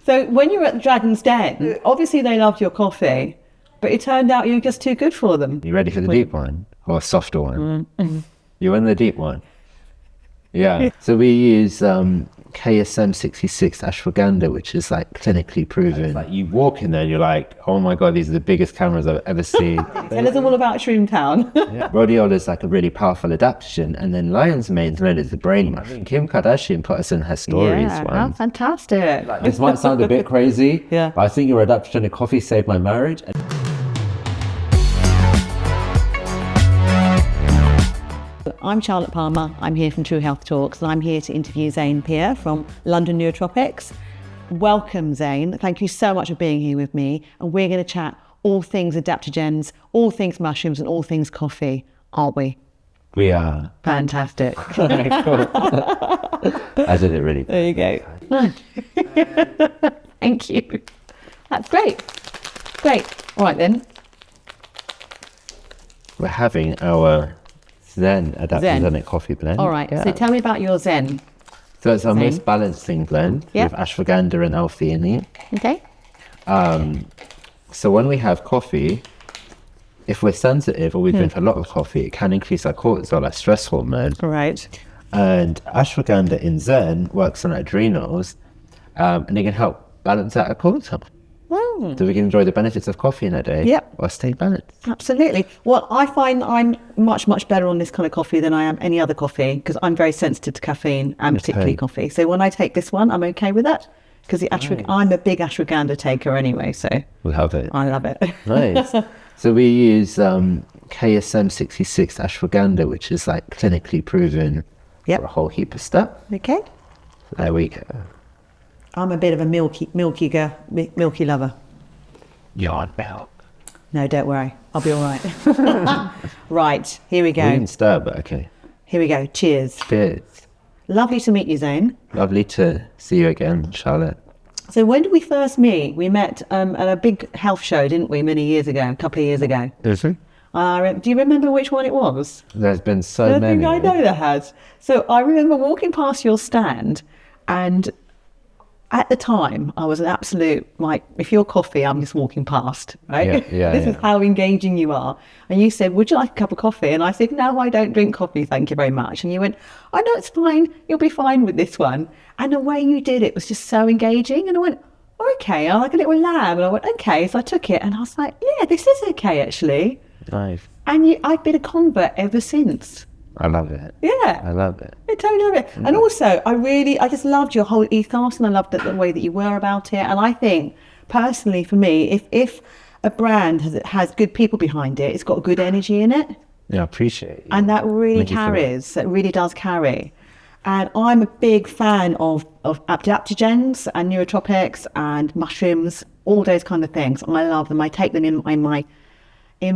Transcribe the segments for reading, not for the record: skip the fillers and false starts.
So when you were at the Dragon's Den, obviously they loved your coffee, but it turned out you were just too good for them. You ready for the deep one or a softer one? You want the deep one? Yeah. So we use KSM 66 ashwagandha, which is like clinically proven. Like you walk in there and you're like, oh my God, these are the biggest cameras I've ever seen. Tell us all about Shroomtown. Rhodiola is like a really powerful adaptogen, and then lion's mane is the brain mushroom. Kim Kardashian put us in her stories once. Oh, fantastic. Like, this might sound a bit crazy, Yeah. but I think your adaptogenic coffee saved my marriage. I'm Charlotte Palmer. I'm here from True Health Talks, and I'm here to interview Zane Peer from London Nootropics. Welcome, Zane. Thank you so much for being here with me. And we're going to chat all things adaptogens, all things mushrooms, and all things coffee, aren't we? We are. Fantastic. Cool. I did it really. There you go. Thank you. That's great. Great. All right then. We're having our Zen adaptogenic coffee blend. All right. So tell me about your Zen. So it's our most balancing blend with ashwagandha and L-theanine. Okay. So when we have coffee, if we're sensitive or we drink a lot of coffee, it can increase our cortisol, our stress hormone. Right. And ashwagandha in Zen works on our adrenals, and it can help balance out our cortisol. Wow. So we can enjoy the benefits of coffee in a day. Yep. Or stay balanced. Absolutely. Well, I find I'm much better on this kind of coffee than I am any other coffee, because I'm very sensitive to caffeine and particularly coffee. So when I take this one, I'm okay with that, because I'm a big ashwagandha taker anyway. So we love it. I love it. Nice. So we use KSM 66 ashwagandha, which is like clinically proven for a whole heap of stuff. Okay. There we go. I'm a bit of a milky lover. Yard milk. No, don't worry. I'll be all right. Right, here we go. We didn't stir, but okay. Here we go. Cheers. Cheers. Lovely to meet you, Zane. Lovely to see you again, Charlotte. So when did we first meet? We met at a big health show, didn't we, many years ago, a couple of years ago. Is it? Do you remember which one it was? There's been so many. I know there has. So I remember walking past your stand, and at the time, I was an absolute, like, if you're coffee, I'm just walking past, right? This is how engaging you are. And you said, would you like a cup of coffee? And I said, no, I don't drink coffee, thank you very much. And you went, oh, no, it's fine. You'll be fine with this one. And the way you did it was just so engaging. And I went, okay, I like a little lamb. And I went, okay. So I took it and I was like, yeah, this is okay, actually. Nice. And I've been a convert ever since. I love it. Yeah. I love it. I totally love it. And also, I just loved your whole ethos, and I loved the way that you were about it. And I think, personally, for me, if a brand has good people behind it, it's got good energy in it. Yeah, I appreciate it. And that really carries. That really does carry. And I'm a big fan of adaptogens and nootropics and mushrooms, all those kind of things. I love them. I take them in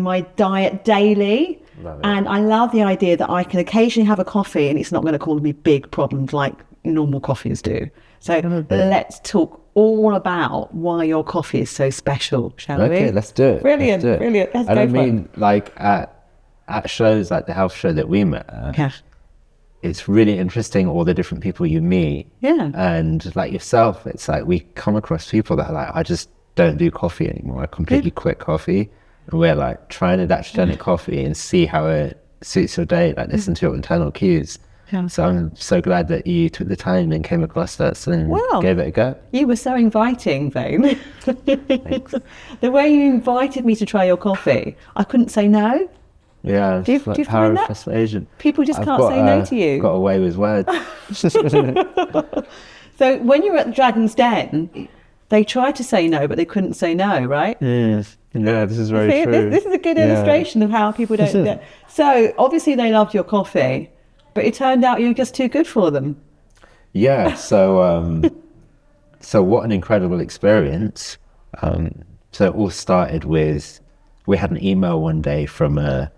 my diet daily. And I love the idea that I can occasionally have a coffee and it's not going to cause me big problems like normal coffees do. So let's talk all about why your coffee is so special, shall we? Okay, let's do it. Brilliant. Let's go for it. I mean, like at shows like the health show that we met at, it's really interesting all the different people you meet. Yeah. And like yourself, it's like we come across people that are like, I just don't do coffee anymore. I completely quit coffee. And we're like trying adaptogenic coffee and see how it suits your day, like listen to your internal cues. Yeah. So I'm so glad that you took the time and came across us and gave it a go. You were so inviting, Zane. Thanks. The way you invited me to try your coffee, I couldn't say no. Yeah, do you power find of that? persuasion. People just can't say no to you. Got away with words. So when you were at the Dragon's Den, they tried to say no, but they couldn't say no, right? Yes. Yeah, this is very true. This is a good illustration of how people don't do it. So obviously they loved your coffee, but it turned out you were just too good for them. Yeah, so what an incredible experience. So it all started with, we had an email one day from a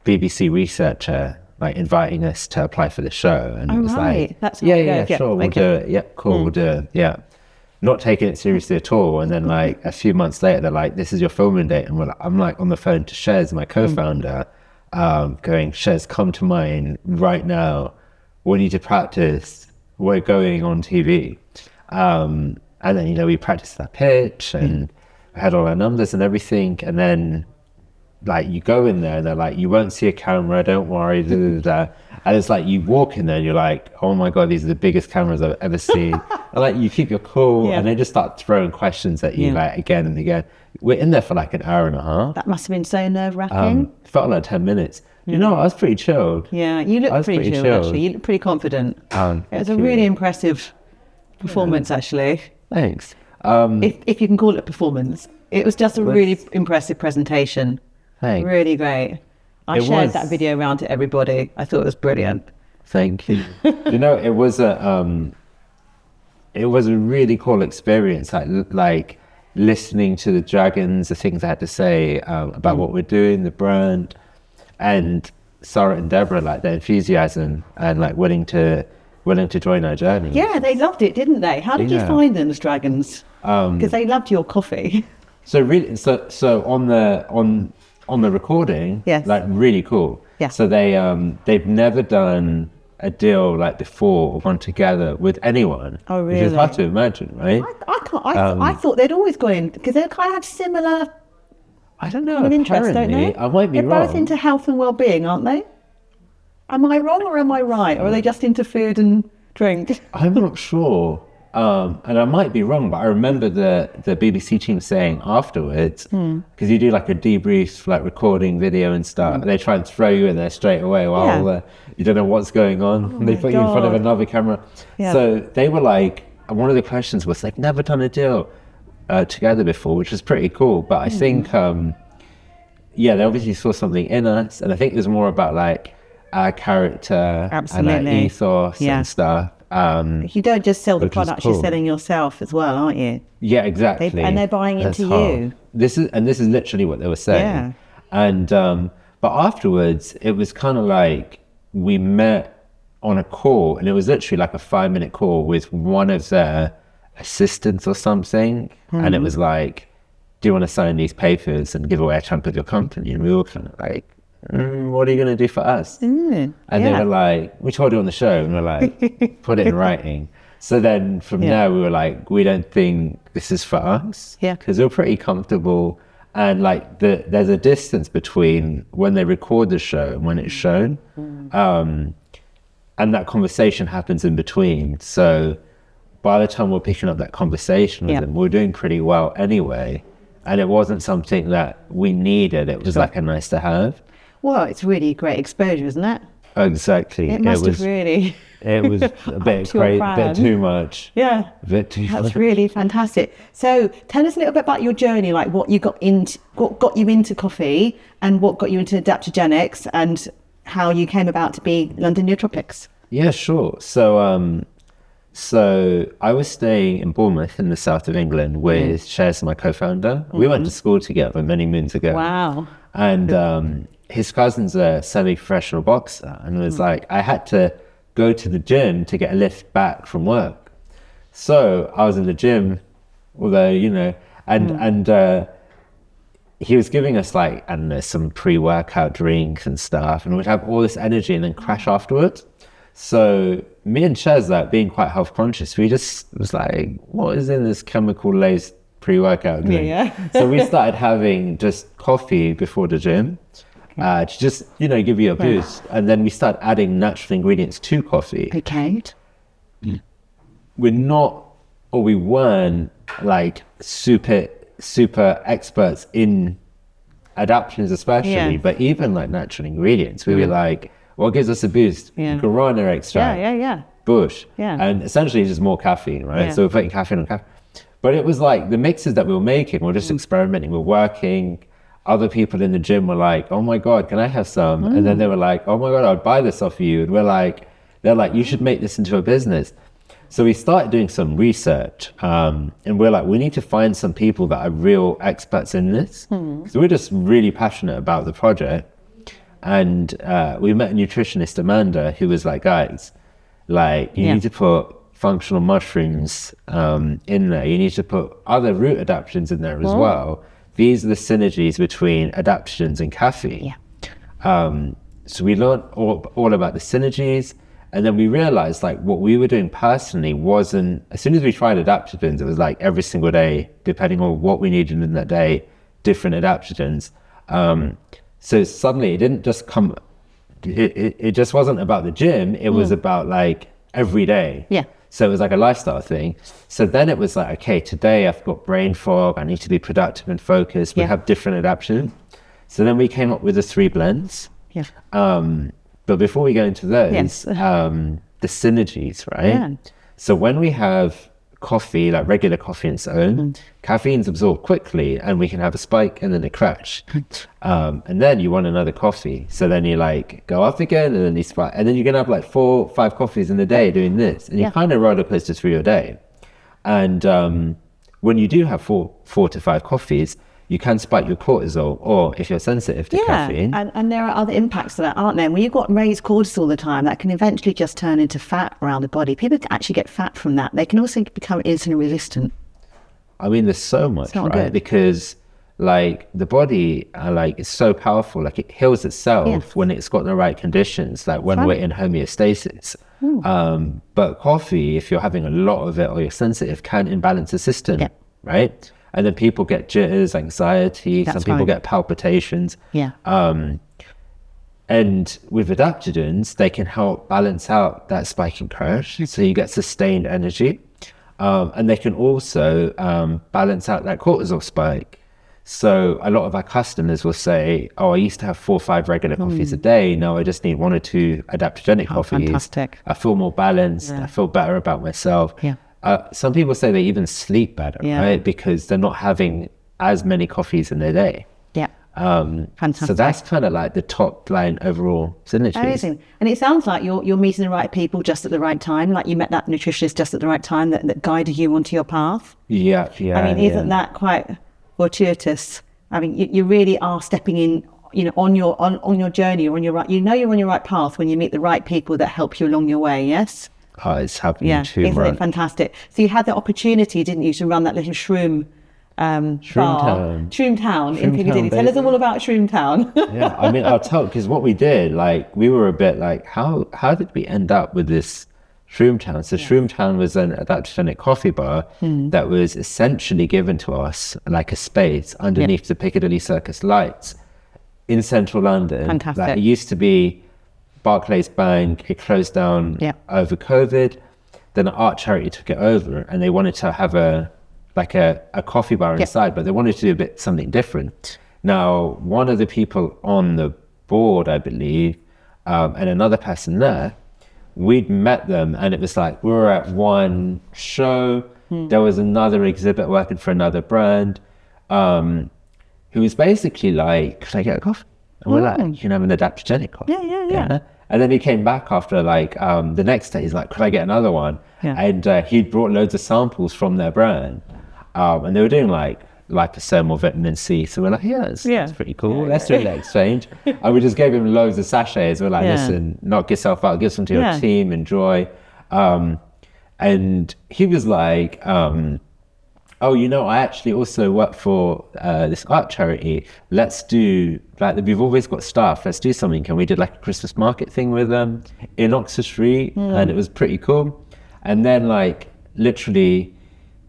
BBC researcher like inviting us to apply for the show, and it was like, that's sure, we'll do it. Yeah, cool, we'll do it. Yeah. Not taking it seriously at all. And then like a few months later, they're like, this is your filming date. And I'm like on the phone to Shez, my co-founder, going, Shez, come to mine right now. We need to practice. We're going on TV. And then, we practiced that pitch and we had all our numbers and everything. And then like you go in there and they're like, you won't see a camera, don't worry, da, da, da. And it's like you walk in there and you're like, oh my God, these are the biggest cameras I've ever seen. And like you keep your cool and they just start throwing questions at you like again and again. We're in there for like an hour and a half. That must have been so nerve-wracking. Felt like 10 minutes. You know, I was pretty chilled. Yeah, you look pretty chilled actually. You look pretty confident. It was a really impressive performance actually. Thanks. If you can call it a performance. It was just a really impressive presentation. Thanks. Really great. I shared that video around to everybody. I thought it was brilliant. Thank you. You know, it was a really cool experience. Like listening to the dragons, the things I had to say about what we're doing, the brand, and Sara and Deborah, like their enthusiasm and like willing to join our journey. Yeah, they loved it, didn't they? How did you find them as dragons? Because they loved your coffee. So really, so on the recording, like really cool. Yeah. So they've never done a deal like before or gone together with anyone. Oh really? Which is hard to imagine, right? I thought they'd always go in because they kind of have similar. I don't know. Interest, don't they? I might be wrong. They're both into health and well-being, aren't they? Am I wrong or am I right? Or are they just into food and drink? I'm not sure. And I might be wrong, but I remember the BBC team saying afterwards, because you do like a debrief, like recording video and stuff, they try and throw you in there straight away while you don't know what's going on. They put you in front of another camera. Yeah. So they were like, one of the questions was, they've never done a deal together before, which was pretty cool. But I think, they obviously saw something in us. And I think it was more about like our character and our ethos and stuff. You don't just sell the products, you're selling yourself as well, aren't you? Yeah, exactly. And they're buying into you. This is literally what they were saying. Yeah. And but afterwards it was kind of like we met on a call, and it was literally like a 5-minute call with one of their assistants or something, and it was like, do you want to sign these papers and give away a chunk of your company? And we were kind of like, what are you going to do for us? And they were like, we told you on the show, and we're like, put it in writing. So then from there we were like, we don't think this is for us, because we're pretty comfortable, and like there's a distance between when they record the show and when it's shown, and that conversation happens in between. So by the time we're picking up that conversation with them, we're doing pretty well anyway, and it wasn't something that we needed. It was like a nice to have. Well, it's really great exposure, isn't it? Exactly. It was really. It was a bit crazy, a bit too much. Yeah. A bit too much. That's really fantastic. So tell us a little bit about your journey, like what got you into coffee and what got you into adaptogenics and how you came about to be London Nootropics. Yeah, sure. So I was staying in Bournemouth in the south of England with Shez, my co-founder. We went to school together many moons ago. Wow. And his cousin's a semi-professional boxer, and it was like I had to go to the gym to get a lift back from work. So I was in the gym, although, and he was giving us like, I don't know, some pre-workout drinks and stuff, and we'd have all this energy and then crash afterwards. So me and Shez, like being quite health conscious, we just was like, what is in this chemical laced pre-workout drink? Yeah. So we started having just coffee before the gym. To just, give you a boost. And then we start adding natural ingredients to coffee. Okay. We weren't like super experts in adaptogens especially, but even like natural ingredients, we were like, what gives us a boost? Guarana extract, bush. And essentially just more caffeine, right? So we're putting caffeine on caffeine. But it was like the mixes that we were making, we're just experimenting, we're working. Other people in the gym were like, oh my God, can I have some? And then they were like, oh my God, I'd buy this off you. And they're like, you should make this into a business. So we started doing some research, and we're like, we need to find some people that are real experts in this. So we're just really passionate about the project. And we met a nutritionist, Amanda, who was like, guys, like you need to put functional mushrooms in there. You need to put other root adaptogens in there as well. These are the synergies between adaptogens and caffeine. So we learned all about the synergies, And then we realized like what we were doing personally wasn't, as soon as we tried adaptogens, it was like every single day, depending on what we needed in that day, different adaptogens. So suddenly it didn't just come, it just wasn't about the gym. It was about like every day. Yeah. So it was like a lifestyle thing. So then it was like, okay, today I've got brain fog. I need to be productive and focused. We have different adaptogens. So then we came up with the 3 blends. Yeah. But before we go into those, the synergies, right? Yeah. So when we have coffee, like regular coffee on its own, caffeine's absorbed quickly and we can have a spike and then a crash. And then you want another coffee. So then you like go up again and then you spike. And then you're going to have like 4 or 5 coffees in a day doing this. And you kind of roller coaster through your day. And when you do have 4 to 5 coffees, you can spike your cortisol, or if you're sensitive to caffeine. And there are other impacts to that, aren't there? When you've got raised cortisol all the time, that can eventually just turn into fat around the body. People actually get fat from that. They can also become insulin resistant. I mean, there's so much, right? Good. Because like the body, like is so powerful. Like it heals itself when it's got the right conditions. Like when we're in homeostasis. But coffee, if you're having a lot of it or you're sensitive, can imbalance the system, right? And then people get jitters, anxiety, some people get palpitations. Yeah. And with adaptogens, they can help balance out that spike and crash. So you get sustained energy. And they can also balance out that cortisol spike. So a lot of our customers will say, oh, I used to have 4 or 5 regular coffees a day. Now I just need 1 or 2 adaptogenic coffees. Fantastic. I feel more balanced. I feel better about myself. Yeah. Some people say they even sleep better, right? Because they're not having as many coffees in their day. Yeah. Fantastic. So that's kind of like the top line overall synergy. Amazing. And it sounds like you're meeting the right people just at the right time. Like you met that nutritionist just at the right time that guided you onto your path. Yeah. I mean, isn't that quite fortuitous? I mean, you really are stepping in, on your journey or on your right. You're on your right path when you meet the right people that help you along your way. Yes. Oh, it's happening too much. Isn't it fantastic? So you had the opportunity, didn't you, to run that little shroom Town in Piccadilly. Tell us all about Shroom Town. Yeah, I mean, I'll tell, because what we did, like, we were a bit like, how did we end up with this Shroom Town? So Shroom Town was an adaptogenic coffee bar that was essentially given to us, like a space underneath the Piccadilly Circus lights in central London. Fantastic. Like, it used to be Barclays Bank. It closed down over COVID. Then an art charity took it over, and they wanted to have a coffee bar inside, but they wanted to do something different. Now, one of the people on the board, I believe, and another person there, we'd met them, and it was like we were at one show. There was another exhibit working for another brand, who was basically like, "Could I get a coffee?" And we're like, "You can have an adaptogenic coffee." Yeah. And then he came back after the next day. He's like, "Could I get another one?" And he'd brought loads of samples from their brand, and they were doing like liposomal vitamin C. So we're like, that's pretty cool. Let's do that exchange. And we just gave him loads of sachets. We're like, listen, knock yourself out, give some to your team, enjoy. And he was like, oh, I actually also work for this art charity. Let's do, we've always got staff. Let's do something. And we did like a Christmas market thing with them in Oxford Street. And it was pretty cool. And then literally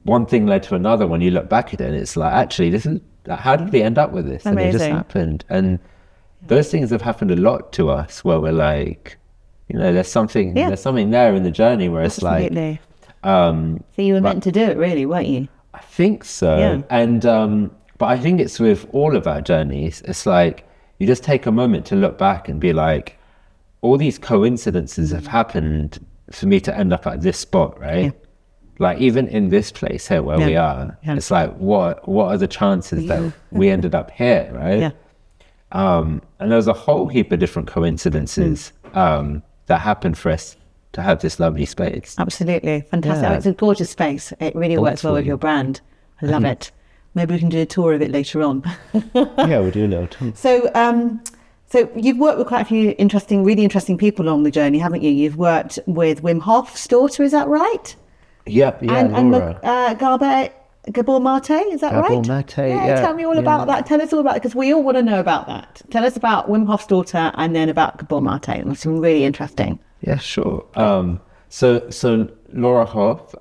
one thing led to another. When you look back at it, and it's like, actually, this is, how did we end up with this? Amazing. And it just happened. And those things have happened a lot to us where we're like, there's something there in the journey where it's like. So you were meant to do it, really, weren't you? I think so. Yeah. And but I think it's with all of our journeys, it's like you just take a moment to look back and be like, all these coincidences have happened for me to end up at this spot, right? Like even in this place here where we are, it's like what are the chances that we ended up here, right? And there's a whole heap of different coincidences that happened for us to have this lovely space. Absolutely. Fantastic. It's a gorgeous space. It really works well with your brand. I love it. Maybe we can do a tour of it later on. We'll do a little tour. So you've worked with quite a few really interesting people along the journey, haven't you? You've worked with Wim Hof's daughter, is that right? And Gabor Mate, is that right? Gabor Mate, Tell me all about that. Tell us all about it, because we all want to know about that. Tell us about Wim Hof's daughter and then about Gabor Mate. It's really interesting. Yeah, sure. So Laura Hoff,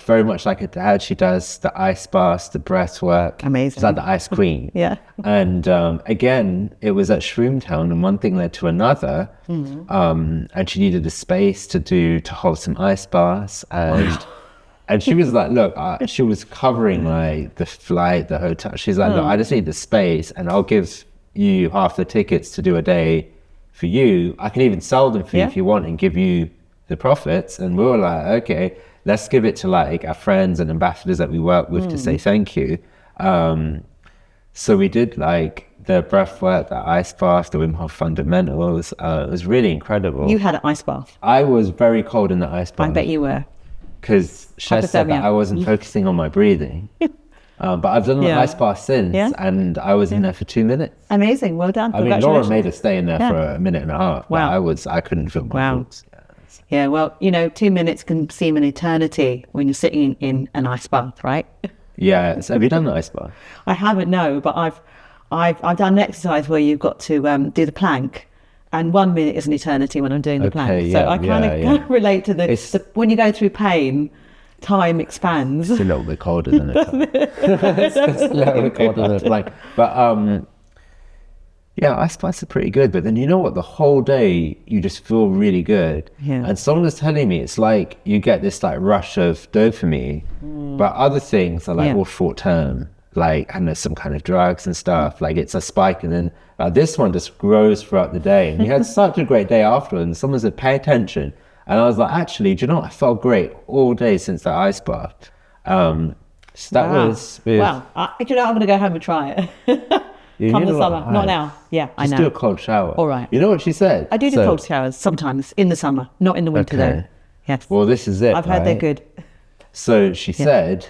very much like her dad, she does the ice baths, the breath work. Amazing. She's like the ice queen. Yeah. And again, it was at Shroomtown, and one thing led to another. And she needed a space to hold some ice baths. And she was like, look, she was covering like the flight, the hotel. She's like, look, I just need the space, and I'll give you half the tickets to do a day for you. I can even sell them for you if you want and give you the profits. And we were like, okay, let's give it to like our friends and ambassadors that we work with to say thank you. So we did like the breath work, the ice bath, the Wim Hof fundamentals. It was really incredible. You had an ice bath. I was very cold in the ice bath. I bet you were. Because Shez said that I wasn't focusing on my breathing. But I've done an ice bath since, and I was in there for 2 minutes. Amazing, well done. I mean, Laura made us stay in there for a minute and a half. Wow. But I couldn't feel my thoughts. Yeah, well, 2 minutes can seem an eternity when you're sitting in an ice bath, right? Yeah, so have you done the ice bath? I haven't, no, but I've done an exercise where you've got to do the plank. And 1 minute is an eternity when I'm doing the plank. So I kind of relate to the when you go through pain, time expands. It's a little bit colder than it. It's a little bit colder than a plank. But ice baths are pretty good. But then you know what? The whole day you just feel really good. Yeah. And someone was telling me it's like you get this like rush of dopamine, but other things are like all short term. Like, and there's some kind of drugs and stuff, like it's a spike, and then this one just grows throughout the day. And you had such a great day afterwards, and someone said, pay attention. And I was like, actually, do you know what? I felt great all day since that ice bath. So that was... Wow. I'm going to go home and try it. Come the summer. Not now. Yeah, I know. Just do a cold shower. All right. You know what she said? I do cold showers sometimes in the summer, not in the winter though. Yes. Well, this is it. I've heard they're good. So she said,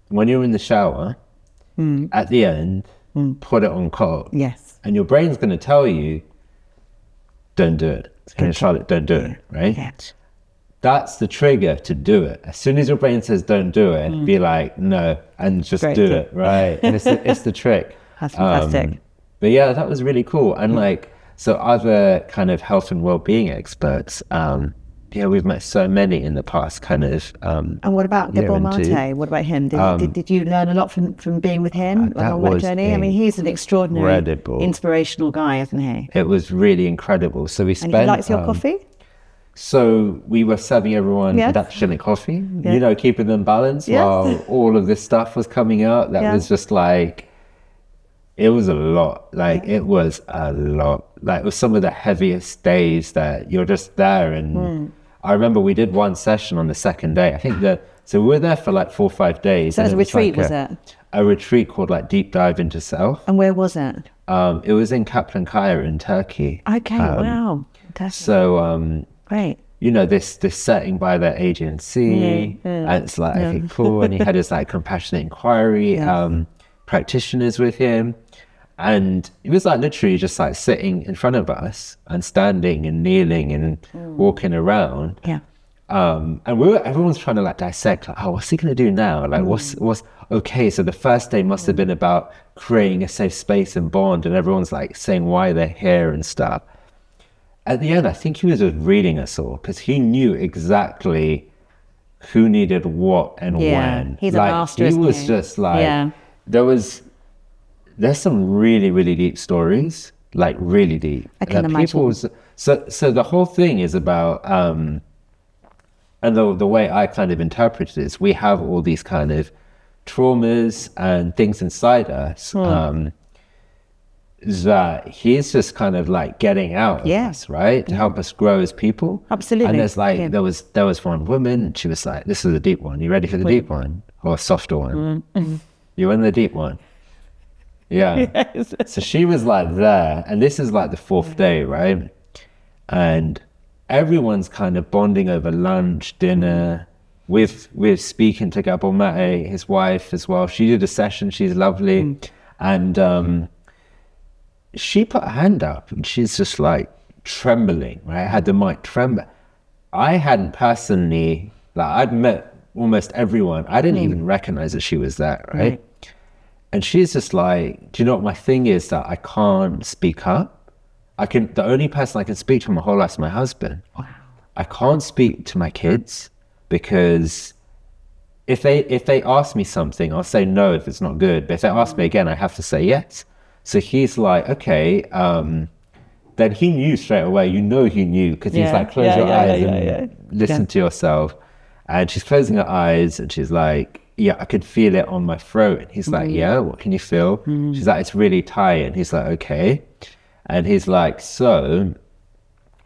when you're in the shower, at the end, put it on cold. Yes. And your brain's going to tell you, don't do it. It's going to tell it, don't do it, right? Yes. That's the trigger to do it. As soon as your brain says don't do it, be like, no, and just do it, right? And it's the trick. That's fantastic. But yeah, that was really cool. And like, so other kind of health and well-being experts, we've met so many in the past kind of and what about Deborah Mate? What about him? Did you learn a lot from being with him on that journey? I mean, he's an extraordinary, inspirational guy, isn't he? It was really incredible. So we spent... And he likes your coffee? So we were serving everyone adaptogenic coffee, keeping them balanced while all of this stuff was coming out. That was just like... It was a lot. Like, it was a lot. Like, it was some of the heaviest days that you're just there. And I remember we did one session on the second day. I think so we were there for like 4 or 5 days. So it was a retreat, was it? A retreat called like Deep Dive into Self. And where was it? It was in Kaplan-Kaya in Turkey. Okay, wow. Fantastic. So, great. This setting by the agency, and it's like, okay, cool. And he had his like compassionate inquiry practitioners with him. And it was like literally just like sitting in front of us and standing and kneeling and walking around. Yeah. And everyone's trying to like dissect, like, oh, what's he going to do now? Like, what's okay? So the first day must have been about creating a safe space and bond, and everyone's like saying why they're here and stuff. At the end, I think he was just reading us all because he knew exactly who needed what and when. He's like, a master. He was just like, there's some really, really deep stories, like really deep. I can imagine. So the whole thing is about, and the way I kind of interpret it is we have all these kind of traumas and things inside us that he's just kind of like getting out of us, right? To help us grow as people. Absolutely. And there's like, there was one woman, and she was like, this is a deep one. You ready for the deep one? Or a softer one? You in the deep one? Yeah. Yes. So she was like there, and this is like the 4th day, right? And everyone's kind of bonding over lunch, dinner. We're speaking to Gabor Mate, his wife as well. She did a session. She's lovely. And she put her hand up, and she's just like trembling, right? Had the mic tremble. I hadn't personally, like, I'd met almost everyone. I didn't even recognize that she was there, right? And she's just like, do you know what my thing is, that I can't speak up? the only person I can speak to my whole life is my husband. Wow. I can't speak to my kids because if they ask me something, I'll say no if it's not good. But if they ask me again, I have to say yes. So he's like, okay, then he knew straight away, he knew, because he's like, close your eyes and listen to yourself. And she's closing her eyes and she's like, yeah, I could feel it on my throat. And he's like, yeah, what can you feel? She's like, it's really tight. And he's like, okay. And he's like, so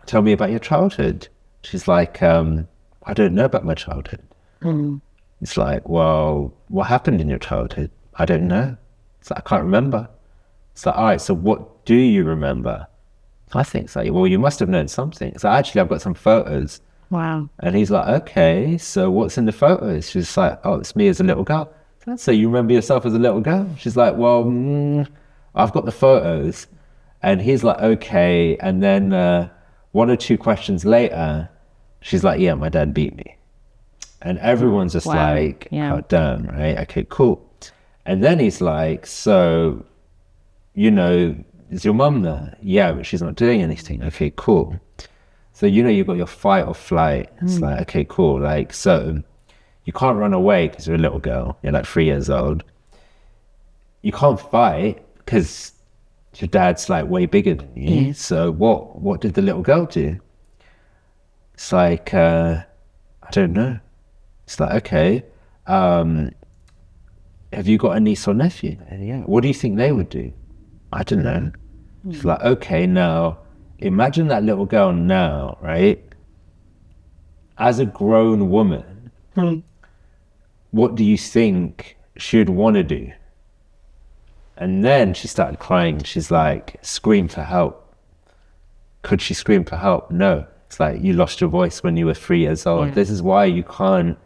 tell me about your childhood. She's like, I don't know about my childhood. It's like, well, what happened in your childhood? I don't know. It's like, I can't remember. It's like, all right, so what do you remember? I think so. Well, you must have known something. So actually, I've got some photos. Wow. And he's like, okay, so what's in the photos? She's like, oh, it's me as a little girl. So you remember yourself as a little girl? She's like, well, I've got the photos. And he's like, okay. And then 1 or 2 questions later, she's like, yeah, my dad beat me. And everyone's just like, oh, damn, right? Okay, cool. And then he's like, so, is your mum there? Yeah, but she's not doing anything. Okay, cool. So, you've got your fight or flight. It's like, okay, cool. Like, so you can't run away because you're a little girl. You're like 3 years old. You can't fight because your dad's like way bigger than you. So what did the little girl do? It's like, I don't know. It's like, okay, have you got a niece or nephew? Yeah. What do you think they would do? I don't know. It's like, okay, now imagine that little girl now, right? As a grown woman, what do you think she'd want to do? And then she started crying. She's like, scream for help. Could she scream for help? No. It's like, you lost your voice when you were 3 years old. This is why you can't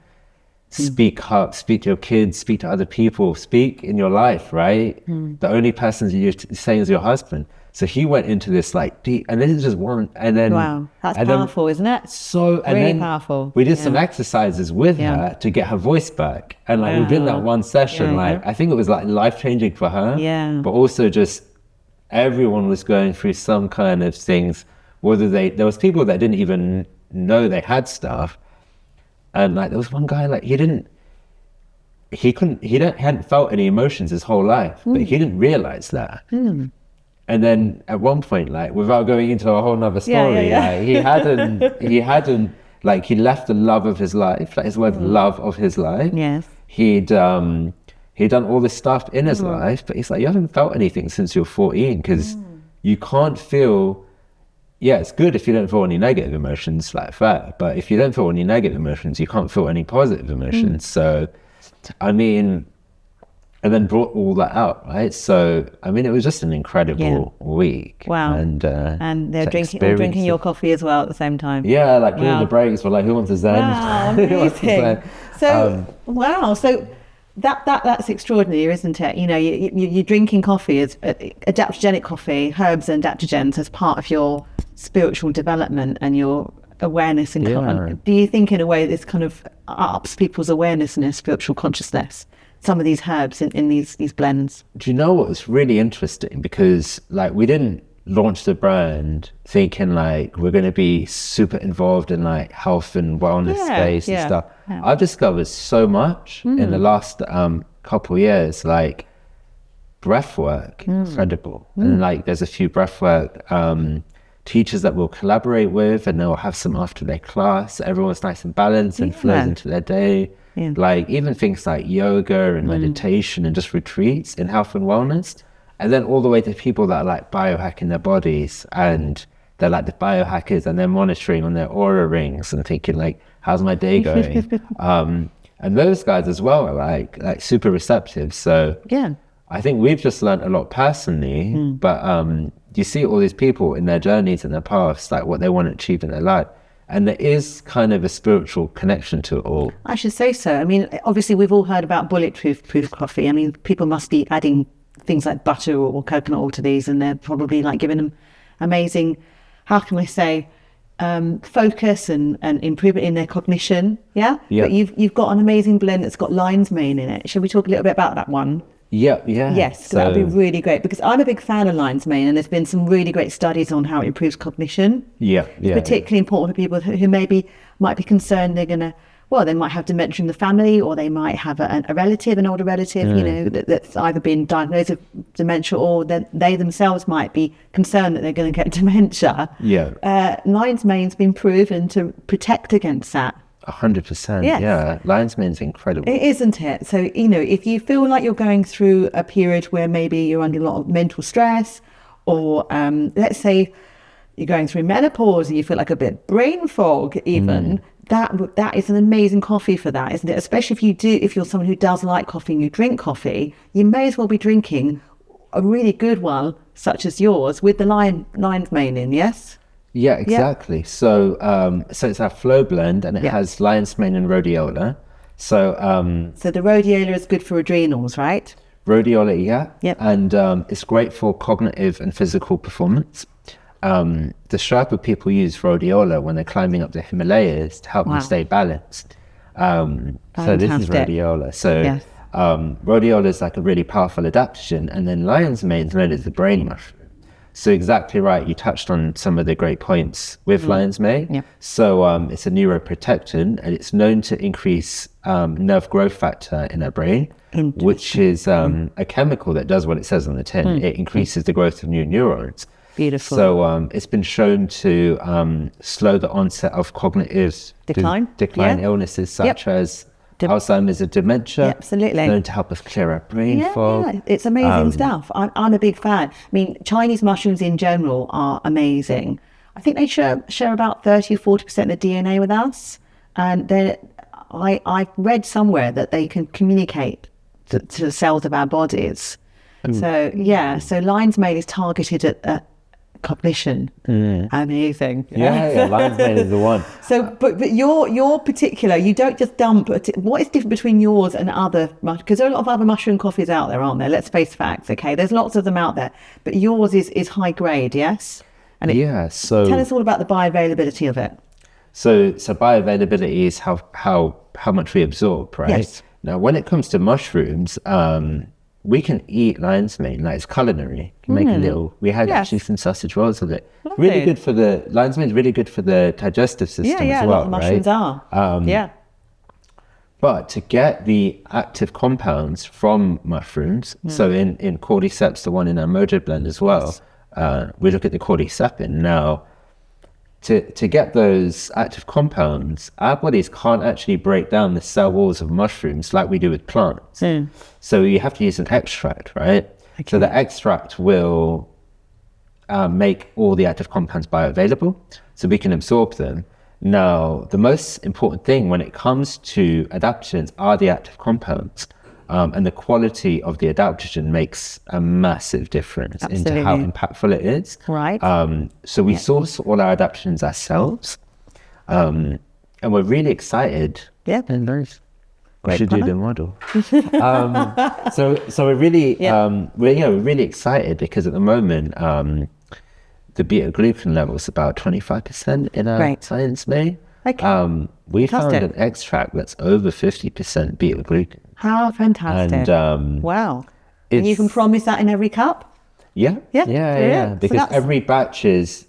speak up, speak to your kids, speak to other people, speak in your life, right? The only person you're saying is your husband. So he went into this like deep, and this is just one, and then wow, that's powerful, isn't it? So and really then powerful. We did some exercises with her to get her voice back, and like within that one session, I think it was like life changing for her. Yeah. But also just everyone was going through some kind of things. Whether there was people that didn't even know they had stuff, and like there was one guy like he hadn't felt any emotions his whole life, but he didn't realize that. And then at one point, like without going into a whole nother story, like, he hadn't like he left the love of his life, like his word love of his life. Yes. He'd done all this stuff in his life, but he's like, you haven't felt anything since you're 14 because you can't feel. Yeah, it's good if you don't feel any negative emotions like that, but if you don't feel any negative emotions, you can't feel any positive emotions. So, I mean, and then brought all that out, right? So, I mean, it was just an incredible week. Wow. And they're drinking your coffee as well at the same time. Yeah, like during the breaks, we're like, who wants a Zen? Wow, amazing. So, wow. So that's extraordinary, isn't it? You're drinking coffee, as adaptogenic coffee, herbs and adaptogens as part of your spiritual development and your awareness. And do you think in a way this kind of ups people's awareness and their spiritual consciousness? Some of these herbs in these blends. Do you know what was really interesting? Because like we didn't launch the brand thinking like we're going to be super involved in like health and wellness space and stuff. Yeah. I've discovered so much in the last couple of years, like breath work, incredible. And like there's a few breath work teachers that we'll collaborate with, and they'll have some after their class. Everyone's nice and balanced and flows into their day. Yeah. Like even things like yoga and meditation and just retreats in health and wellness. And then all the way to people that are like biohacking their bodies, and they're like the biohackers and they're monitoring on their aura rings and thinking like, how's my day going? And those guys as well are like super receptive. So I think we've just learned a lot personally, but you see all these people in their journeys and their paths, like what they want to achieve in their life. And there is kind of a spiritual connection to it all. I should say so. I mean, obviously we've all heard about bulletproof coffee. I mean, people must be adding things like butter or coconut oil to these, and they're probably like giving them amazing, how can I say, focus and improvement in their cognition. Yeah. But you've got an amazing blend that's got lion's mane in it. Shall we talk a little bit about that one? Yes, so that would be really great, because I'm a big fan of lion's mane, and there's been some really great studies on how it improves cognition. It's particularly important for people who might be concerned they're going to, well, they might have dementia in the family, or they might have an older relative, that's either been diagnosed with dementia, or they themselves might be concerned that they're going to get dementia. Lion's mane's been proven to protect against that. 100%. Yeah. Lion's mane's incredible. It, isn't it? So, if you feel like you're going through a period where maybe you're under a lot of mental stress, or let's say you're going through menopause and you feel like a bit brain fog even, that is an amazing coffee for that, isn't it? Especially if you're someone who does like coffee and you drink coffee, you may as well be drinking a really good one such as yours with the lion's mane in, yes? Yeah, exactly. So it's our flow blend, and it has lion's mane and rhodiola. So the rhodiola is good for adrenals, right? Rhodiola, and it's great for cognitive and physical performance. The Sherpa people use rhodiola when they're climbing up the Himalayas to help them stay balanced. So this is rhodiola. So rhodiola is like a really powerful adaptogen, and then lion's mane is known as the brain mushroom. So exactly right, you touched on some of the great points with lion's mane. So it's a neuroprotectant, and it's known to increase nerve growth factor in our brain, which is a chemical that does what it says on the tin. It increases the growth of new neurons. Beautiful. So it's been shown to slow the onset of cognitive decline illnesses such as Alzheimer's and dementia. Absolutely. Known to help us clear our brain fog. Yeah, it's amazing stuff. I'm a big fan. I mean, Chinese mushrooms in general are amazing. I think they share about 30 or 40% of the DNA with us. And I read somewhere that they can communicate to the cells of our bodies. So lion's mane is targeted at cognition. Amazing. Lion's mane is the one. So but your particular, you don't just dump what is different between yours and other, because there are a lot of other mushroom coffees out there, aren't there? Let's face facts. Okay, there's lots of them out there, but yours is high grade. Yes. And so tell us all about the bioavailability of it. So bioavailability is how much we absorb, right? Yes. Now when it comes to mushrooms, we can eat lion's mane, like it's culinary. You can make a little, we had actually some sausage rolls with it. Lovely. Really good for lion's mane is really good for the digestive system as well, a lot of mushrooms are. But to get the active compounds from mushrooms, so in cordyceps, the one in our Mojo blend as well, we look at the cordycepin. Now, to get those active compounds, our bodies can't actually break down the cell walls of mushrooms like we do with plants. So you have to use an extract, right? Okay. So the extract will make all the active compounds bioavailable, so we can absorb them. Now, the most important thing when it comes to adaptogens are the active compounds. And the quality of the adaptogen makes a massive difference into how impactful it is. Right. So we source all our adaptogens ourselves, and we're really excited. Yeah. And nice. We should do the model. So we're really, we're really excited because at the moment, the beta glucan level is about 25% in our lion's mane. Okay. We found an extract that's over 50% beta glucan. How fantastic. And wow. And you can promise that in every cup? Yeah. Because so every batch is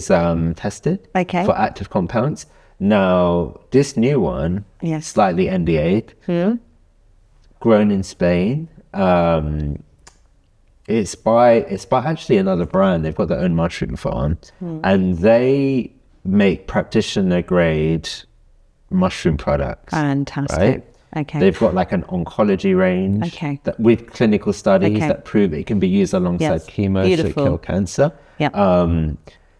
tested for active compounds. Now, this new one, slightly NDA'd, grown in Spain. It's by actually another brand. They've got their own mushroom farm, and they make practitioner grade mushroom products. Fantastic. Right? Okay. They've got like an oncology range with clinical studies that prove it can be used alongside chemo to kill cancer.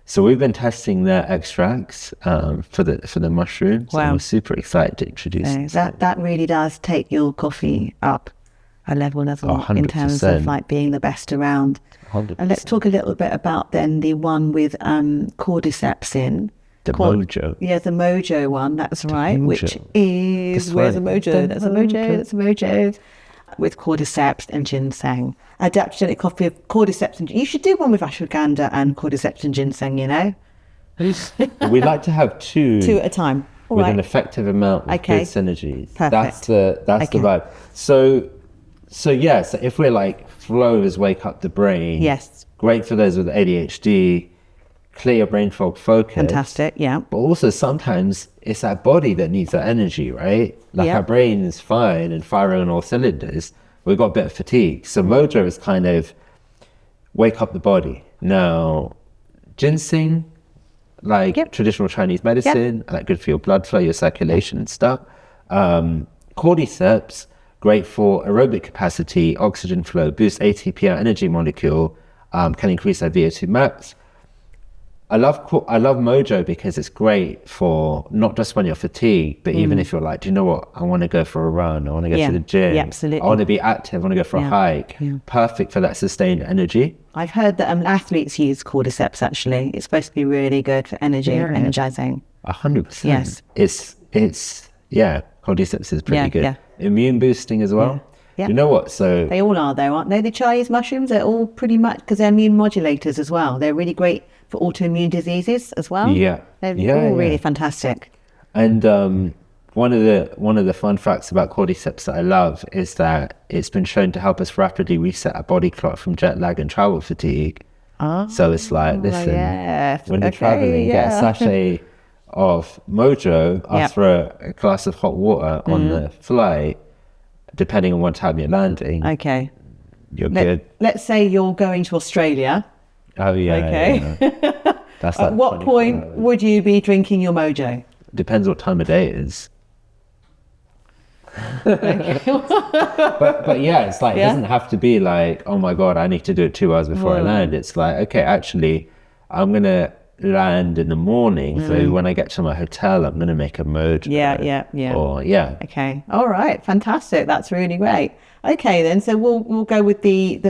So we've been testing their extracts for the mushrooms. Wow. And we're super excited to introduce that really does take your coffee up a level in terms of like being the best around. 100%. And let's talk a little bit about then the one with cordyceps in. Mojo. Yeah, the Mojo one, that's right. Which is, where's the Mojo? That's a Mojo. With cordyceps and ginseng. Adaptogenic coffee of cordyceps and you should do one with ashwagandha and cordyceps and ginseng, you know? We'd like to have two at a time. An effective amount of good synergies. Perfect. That's the vibe. So So if we're like flow is wake up the brain. Yes. Great for those with ADHD, clear your brain fog, focus. Fantastic, yeah. But also sometimes it's our body that needs that energy, right? Like our brain is fine and firing on all cylinders. We've got a bit of fatigue. So mojo is kind of wake up the body. Now, ginseng, like traditional Chinese medicine, like good for your blood flow, your circulation and stuff. Cordyceps, great for aerobic capacity, oxygen flow, boost ATP, our energy molecule, can increase our VO2 max. I love mojo because it's great for not just when you're fatigued, but even if you're like, do you know what? I want to go for a run. I want to go to the gym. Yeah, absolutely. I want to be active. I want to go for a hike. Yeah. Perfect for that sustained energy. I've heard that athletes use cordyceps, actually. It's supposed to be really good for energy, energizing. 100%. Yes. It's cordyceps is pretty good. Yeah. Immune boosting as well. Yeah. You know what? So they all are, though, aren't they? The Chinese mushrooms, they're all pretty much, because they're immune modulators as well. They're really great for autoimmune diseases as well. Yeah. They're all really fantastic. And one of the fun facts about cordyceps that I love is that it's been shown to help us rapidly reset our body clock from jet lag and travel fatigue. So it's like, listen, when you're traveling, get a sachet of mojo, I'll throw a glass of hot water on the flight, depending on what time you're landing. Okay. You're good. Let's say you're going to Australia. Oh, yeah. Okay. Yeah. That's like at what point would you be drinking your mojo? Depends what time of day it is. but it's like, it doesn't have to be like, oh my God, I need to do it 2 hours before I land. It's like, okay, actually, I'm going to land in the morning. So when I get to my hotel, I'm going to make a mojo. Yeah. Okay. All right. Fantastic. That's really great. Okay, then. So we'll go with the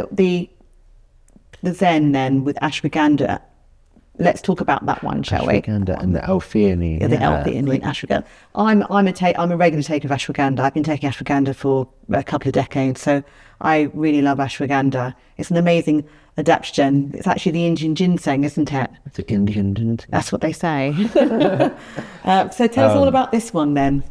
Zen then with ashwagandha. Let's talk about that one, shall we? Ashwagandha and the L-theanine. The L-theanine, ashwagandha. I'm a regular taker of ashwagandha. I've been taking ashwagandha for a couple of decades, so I really love ashwagandha. It's an amazing adaptogen. It's actually the Indian ginseng, isn't it? It's the Indian ginseng. That's what they say. So tell us all about this one then.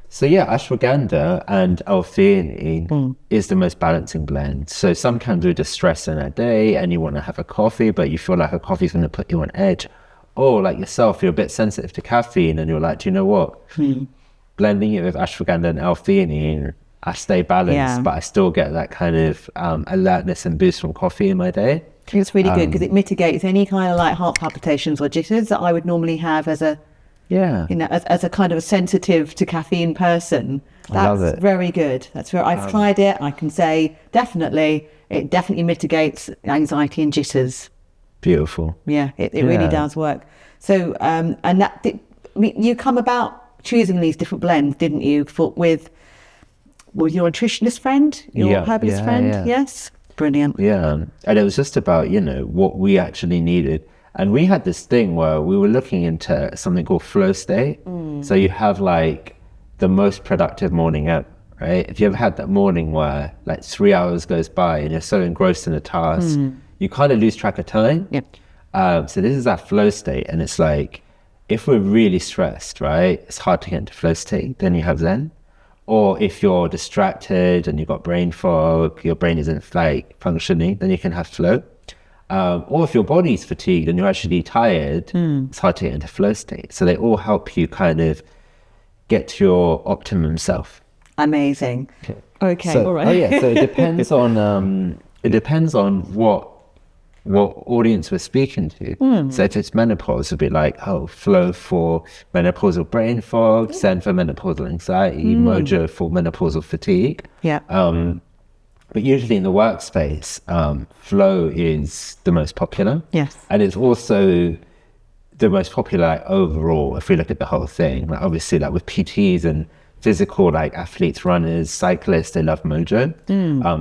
So ashwagandha and L-theanine is the most balancing blend. So sometimes we're just stressed in our day and you want to have a coffee, but you feel like a coffee is going to put you on edge. Or like yourself, you're a bit sensitive to caffeine and you're like, do you know what? Blending it with ashwagandha and L-theanine, I stay balanced, but I still get that kind of alertness and boost from coffee in my day. It's really good because it mitigates any kind of like heart palpitations or jitters that I would normally have as a as a kind of a sensitive to caffeine person. That's very good. I've tried it. I can say it definitely mitigates anxiety and jitters. Beautiful. Yeah, it really does work. So, you come about choosing these different blends, didn't you? With your nutritionist friend, your herbalist friend? Yes. Brilliant. Yeah. And it was just about, what we actually needed. And we had this thing where we were looking into something called flow state. So you have like the most productive morning ever, right? If you ever had that morning where like 3 hours goes by and you're so engrossed in a task, you kind of lose track of time. So this is that flow state. And it's like, if we're really stressed, right, it's hard to get into flow state. Then you have Zen. Or if you're distracted and you've got brain fog, your brain isn't like functioning, then you can have flow. Or if your body's fatigued and you're actually tired, it's hard to get into flow state. So they all help you kind of get to your optimum self. Amazing. Okay. So, all right. So it depends on what audience we're speaking to. So if it's menopause, it'll be like, flow for menopausal brain fog, Zen for menopausal anxiety, mojo for menopausal fatigue. Yeah. But usually in the workspace, flow is the most popular. Yes. And it's also the most popular overall, if we look at the whole thing. Like obviously, like with PTs and physical, like athletes, runners, cyclists, they love mojo.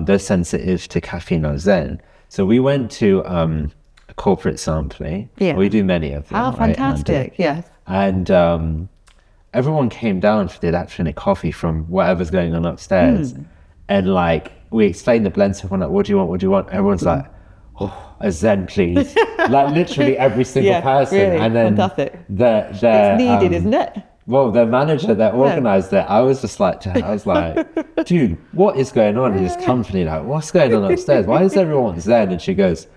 They're sensitive to caffeine or Zen. So we went to a corporate sampling. Yeah. We do many of them. Oh, fantastic. Yes. And everyone came down for the adaptogenic coffee from whatever's going on upstairs. And like, we explained the blend to everyone, like, what do you want? Everyone's like, a Zen, please. Like literally every single person. Really, and then fantastic. it's needed, isn't it? Well, the manager that organised it, I was just like, dude, what is going on in this company? Like, what's going on upstairs? Why is everyone Zen? And she goes,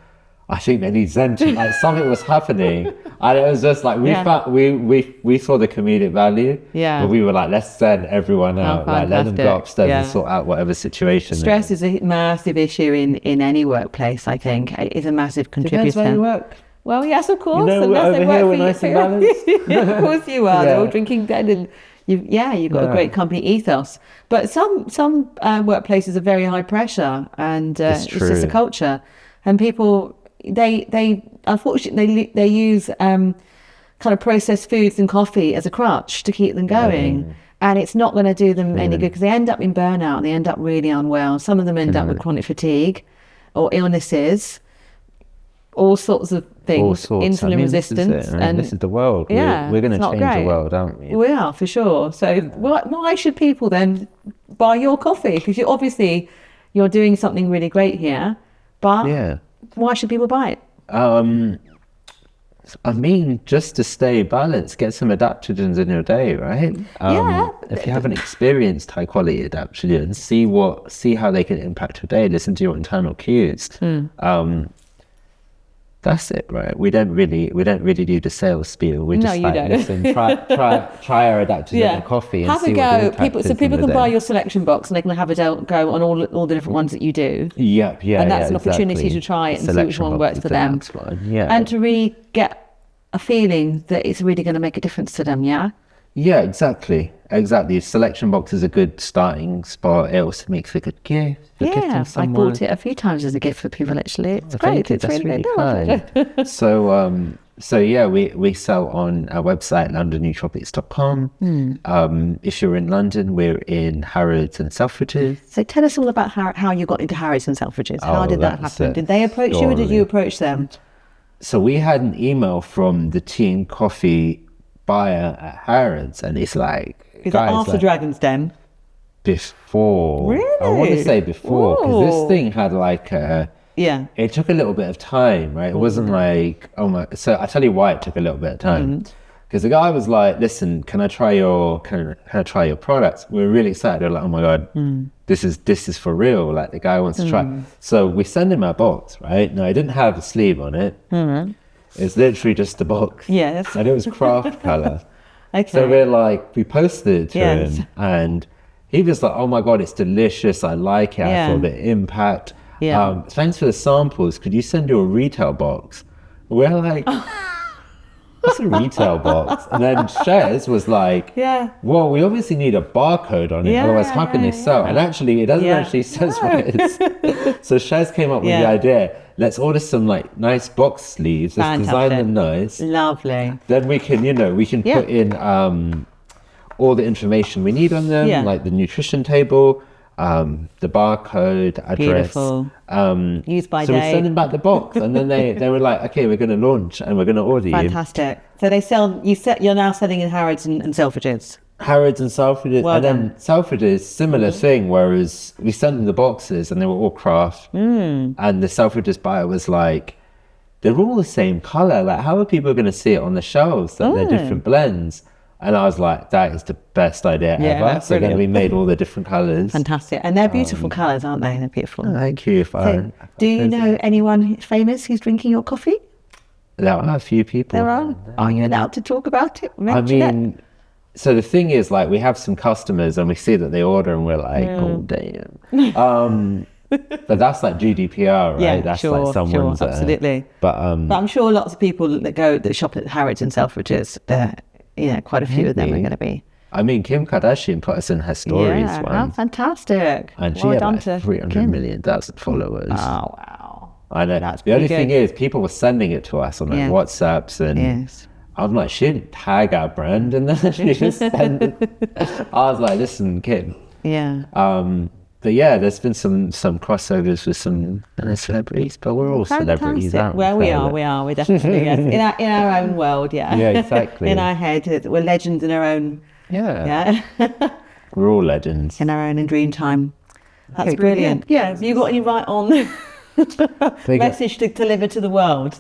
I think they need Zen too. Like, something was happening. And it was just like, we saw the comedic value. Yeah. But we were like, let's send everyone out. Like, let them go upstairs and sort out whatever situation. Stress is a massive issue in any workplace, I think. It is a massive contributor. Depends where you work. Well, yes, of course. You know, over here we're nice and balanced. Of course you are. They're all drinking then, and you've got a great company ethos. But some workplaces are very high pressure, and it's just a culture. And people, they unfortunately they use kind of processed foods and coffee as a crutch to keep them going. And it's not going to do them any good, because they end up in burnout and they end up really unwell. Some of them end up with chronic fatigue or illnesses. All sorts of things, insulin resistance. This is the world. We're going to change the world, aren't we? We are, for sure. So why should people then buy your coffee? Because you're doing something really great here, but why should people buy it? I mean, just to stay balanced, get some adaptogens in your day, right? If you haven't experienced high quality adaptogens, see how they can impact your day. Listen to your internal cues. That's it, right? We don't really do the sales spiel. We just listen, try our adaptogen in coffee and have see a go. So people can buy your selection box and they can have a go on all the different ones that you do. And that's an opportunity to try it and see which one works for them. And to really get a feeling that it's really going to make a difference to them. Yeah, exactly. Selection box is a good starting spot. It also makes a good gift. I bought it a few times as a gift for people, actually. It's great. It's really kind. So we sell on our website, londonnootropics.com. If you're in London, we're in Harrods and Selfridges. So tell us all about how you got into Harrods and Selfridges. How did that happen? Did they approach you or did you approach them? So we had an email from the tea and coffee buyer at Harrods, and it's like, is that after Dragon's Den? Before. Really? I want to say before, because this thing had like it took a little bit of time, right? It wasn't like, so I tell you why it took a little bit of time. Because the guy was like, listen, can I try your products? We were really excited. We're like, oh my God, this is for real. Like, the guy wants to try. So we send him our box, right? No, I didn't have a sleeve on it. It's literally just a box. Yes. And it was craft color. Okay. So we posted it to him, and he was like, oh my God, it's delicious. I like it. I feel the impact. Thanks for the samples. Could you send you a retail box? We're like, what's a retail box? And then Shez was like, well, we obviously need a barcode on it. Otherwise, how can they sell? And actually, it doesn't actually say what it is. So Shez came up with the idea. Let's order some like nice box sleeves. Let's design them nice. Lovely. Then we can put in all the information we need on them, like the nutrition table, the barcode, address. Beautiful. Use by so date. we send them back the box, and then they were like, okay, we're going to launch and we're going to order Fantastic. So they sell. You're now selling in Harrods and Selfridges. Harrods and Selfridges, then Selfridges, similar thing, whereas we sent them the boxes and they were all craft, and the Selfridges buyer was like, they're all the same color, like how are people going to see it on the shelves that they're different blends? And I was like, that is the best idea ever. So then we made all the different colors. Fantastic. And they're beautiful colors, aren't they? They're beautiful. Thank you. Do you know anyone famous who's drinking your coffee? There are a few people. There are? Are you allowed to talk about it? So the thing is, like, we have some customers and we see that they order and we're like, oh, damn. But that's like GDPR, right? Yeah, that's like someone's... absolutely. But I'm sure lots of people that shop at Harrods and Selfridges, quite a few of them are going to be. I mean, Kim Kardashian put us in her stories once. Oh, fantastic. And she had like 300 million followers. Oh, wow. I know. The only thing is, people were sending it to us on like WhatsApps and... I'm like, she didn't tag our brand in there. She just sent it. I was like, listen, Kim. Yeah. But yeah, there's been some crossovers with some celebrities, but we're all celebrities, aren't we? Well, we are. We're definitely in our own world, Yeah, exactly. In our head, we're legends in our own. Yeah. We're all legends. In our own dream time. That's brilliant. Yeah. Have you got any right on message to deliver to the world? Is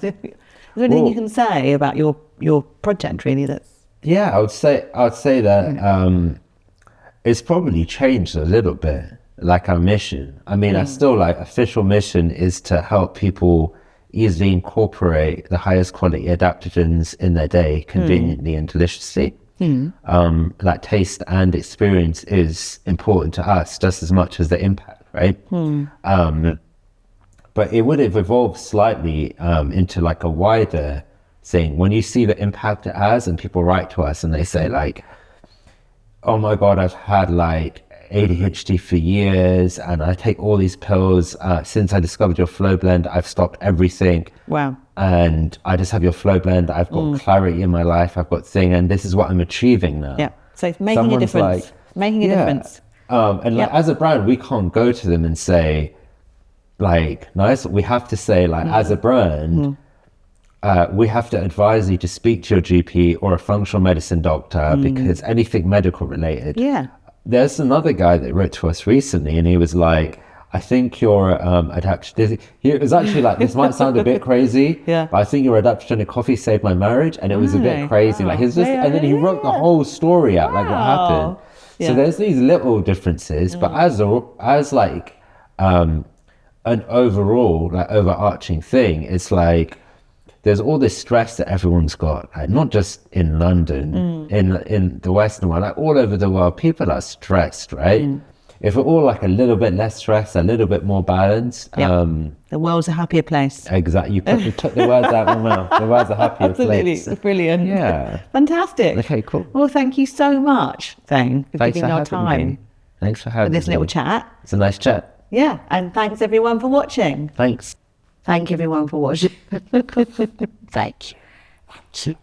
there anything you can say about your project, really? Yeah, I would say that it's probably changed a little bit, like our mission. I mean, I still like official mission is to help people easily incorporate the highest quality adaptogens in their day conveniently and deliciously. Like taste and experience is important to us just as much as the impact, right? But it would have evolved slightly into like a wider thing. When you see the impact it has and people write to us and they say like, oh my God, I've had like ADHD for years and I take all these pills. Since I discovered your flow blend, I've stopped everything. Wow. And I just have your flow blend. I've got clarity in my life. I've got thing, and this is what I'm achieving now. Yeah. So it's making a difference. Like, making a difference. And like, as a brand, we can't go to them and say, like, nice. We have to say, like, as a brand, we have to advise you to speak to your GP or a functional medicine doctor because anything medical related. Yeah. There's another guy that wrote to us recently, and he was like, I think your adaptogen. It was actually like, this might sound a bit crazy, but I think your adaptogenic coffee saved my marriage, and it was a bit crazy. Like it's just, and then he wrote the whole story out, like what happened. So there's these little differences, but as like an overall, like overarching thing, it's like there's all this stress that everyone's got, like not just in London, in the Western world, like all over the world, people are stressed, right? If we're all like a little bit less stressed, a little bit more balanced. The world's a happier place. Exactly. You took the words out of my mouth. The world's a happier place. Absolutely. Brilliant. Yeah. Fantastic. Okay, cool. Well, thank you so much, Thane, for giving your time. Thanks for having me. For this little chat. It's a nice chat. Yeah. And thanks everyone for watching. Thanks. Thank you everyone for watching. Thank you. Thank you.